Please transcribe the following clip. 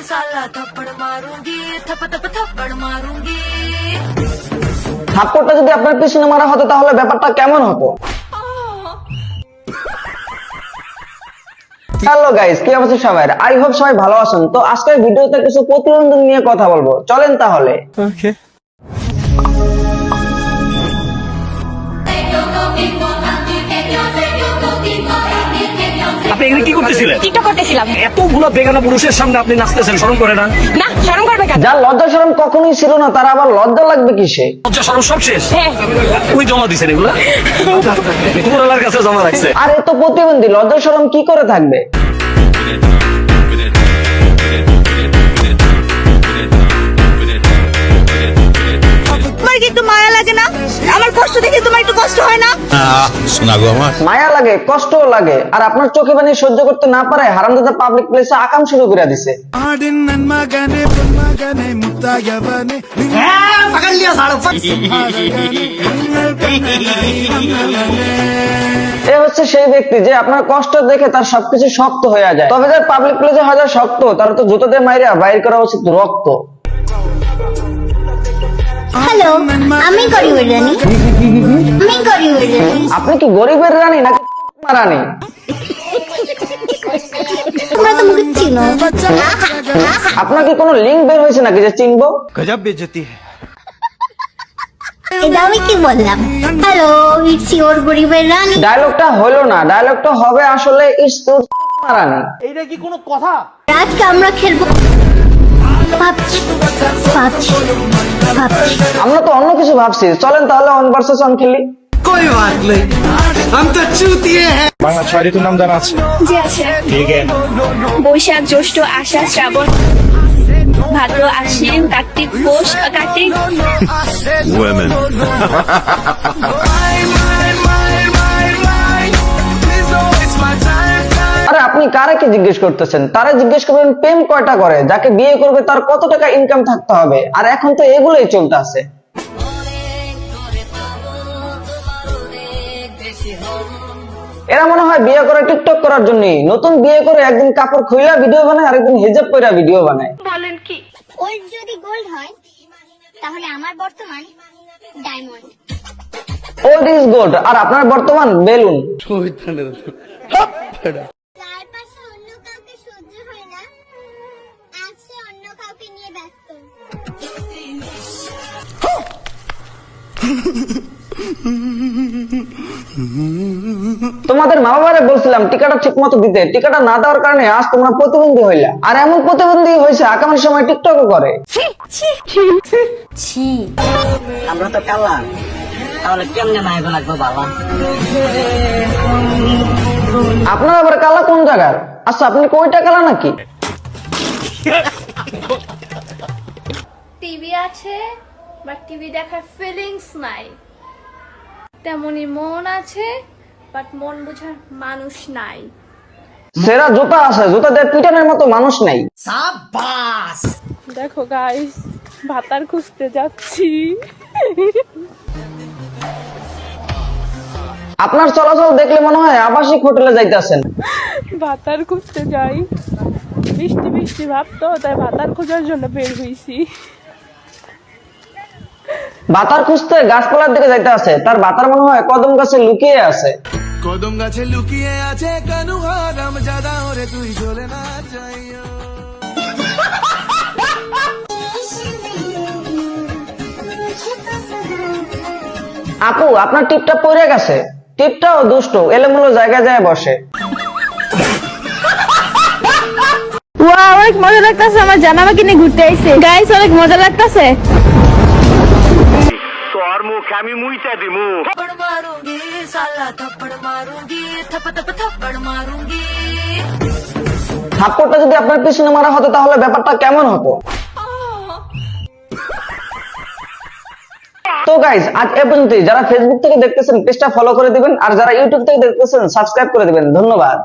साला थप्पड़ मारूंगी थप थप थप्पड़ मारूंगी। থাপ্পড়টা যদি আপনার পিছনে মারা হতো তাহলে ব্যাপারটা কেমন হতো? হ্যালো গাইস, কি অবস্থা সবাই? আই হোপ সবাই ভালো আছেন। তো আজকের ভিডিওতে কিছু প্রতিবন্ধক নিয়ে কথা বলবো, চলেন তাহলে। ওকে। আপনি এখানে কি করতেছিলেন? টিকটক করতেছিলাম। এতগুলো বেগানা পুরুষের সামনে আপনি নাচতেছেন, শরম করে না? না, শরম করবে কেন? যার লজ্জা শরম কখনোই ছিল না তার আবার লজ্জা লাগবে কিসে? লজ্জা শরম সব শেষ। হ্যাঁ। ওই জমা দিছেন এগুলা? উপরওয়ালার কাছে জমা রাখছে। আর এত প্রতিবন্ধী লজ্জা শরম কি করে থাকবে? তোমার কি একটু মায়া লাগে না? আমার কষ্ট দেখে তোমার একটু কষ্ট হয় না? শোনা গো আমার মায়া লাগে, কষ্টও লাগে, আর আপনার চোখে পানি সহ্য করতে না পারে হারামজাদা পাবলিক প্লেসে আকাম শুরু করে দিছে। এ হচ্ছে সেই ব্যক্তি যে আপনার কষ্ট দেখে তার সবকিছু শক্ত হয়ে যায়। তবে যার পাবলিক প্লেসে হাজার শক্ত তার তো জুতো দিয়ে মাইরা বাইর করা উচিত রক্ত। হ্যালো, আমি গরিবের রানী। আমি গরিবের রানী। আপনি কি গরিবের রানী নাকি রানী? তোমরা তো মুখে চিনো। আপনার কি কোনো লিঙ্ক বের হয়েছে নাকি যে চিনবো? গজব বেজতি এটা আমি কি বললাম? হ্যালো, ইটস ইওর গরিবের রানী। ডায়লগটা হলো না, ডায়লগটা হবে আসলে ইটস তোর রানী। আজকে আমরা খেলবো ভাবছি ভাবছি ভাবছি। আমরা তো অন্য কিছু ভাবছি, চলেন তাহলে ওয়ান ভার্সেস ওয়ান খেলি। বাংলা 6 ঋতুর নাম জানা আছে? জি আছে। বৈশাখ, জ্যৈষ্ঠ, আষাঢ়, শ্রাবণ, ভাদ্র, আশ্বিন, কার্তিক, পৌষ, কার্তিক। ওয়েমেন আরে আপনি কারে কি জিজ্ঞেস করতেছেন? তারা জিজ্ঞেস করবেন প্রেম কয়টা করে, যাকে বিয়ে করবে তার কত টাকা ইনকাম থাকতে হবে। আর এখন তো এগুলোই চলতে আছে। এরা মনে হয় বিয়ে করে টিকটক করার জন্যই। নতুন বিয়ে করে একদিন কাপড় খুইলা ভিডিও বানায়, আরেকদিন হিজাব পরা ভিডিও বানায়। ওর যদি গোল্ড হয় তাহলে আমার বর্তমান ডায়মন্ড। ওল্ড ইজ গোল্ড, আর আপনার বর্তমান বেলুন। চারপাশে অন্য কাউকে সহ্য হয় না, আজ সে অন্য কাউকে নিয়ে ব্যস্ত। তোমাদের মা বাবারে বলছিলাম টিকাটা ঠিক মতো দিতে, টিকাটা না দেওয়ার কারণে আজ তোমরা প্রতিবন্ধী হইলা। আর এমন প্রতিবন্ধী হয়েছে আগামী সময় টিকটকও করে। আমরা তো কালা, তাহলে কেমনে মাইবে লাগবে বাবা? আপনার আবার কালা কোন জায়গার? আচ্ছা আপনি কয়টা কালা নাকি? টিভি আছে, বাট টিভি দেখার ফিলিংস নাই। তেমনি মন আছে, বাট মন বোঝার মানুষ নাই। সেরা জুতা আছে, জুতা দিয়ে পিটানোর মতো মানুষ নাই। দেখো গাইস, ভাতার খুঁজতে যাচ্ছি। আপনার চলাচল দেখলে মনে হয় আবাসিক হোটেলে যাইতেছেন। ভাতার খুঁজতে যাই, বৃষ্টি বৃষ্টি ভাবতো, তাই ভাতার খোঁজার জন্য বের হইছি। বাতার খুঁজতে গাছপালার দিকে যাইতে আছে, তার বাতার মনে হয় কদম গাছে লুকিয়ে আছে। কদম গাছে লুকিয়ে আছে কানু হারাম জাদা ওরে তুই চলে না যাইও। আপু আপনার টিপটা পড়ে গেছে। টিপটাও দুষ্ট, এলোমেলো জায়গায় যায় বসে। ওয়াও, অনেক মজা লাগতেছে। আমার জানা আমাকে নিয়ে ঘুরতে আইছে। গাইস, অনেক মজা লাগতেছে। তোর মুখ আমি মুইটা দিমু। थप्पड़ मारूंगी साला थप्पड़ मारूंगी थप थप थप्पड़ मारूंगी। থাপ্পড়টা যদি আপনার পিছনে মারা হতো তাহলে ব্যাপারটা কেমন হতো? তো গাইস, আজ এ পর্যন্তই। যারা ফেসবুক থেকে দেখতেছেন পেজটা ফলো করে দিবেন, আর যারা ইউটিউব থেকে দেখতেছেন সাবস্ক্রাইব করে দিবেন। ধন্যবাদ।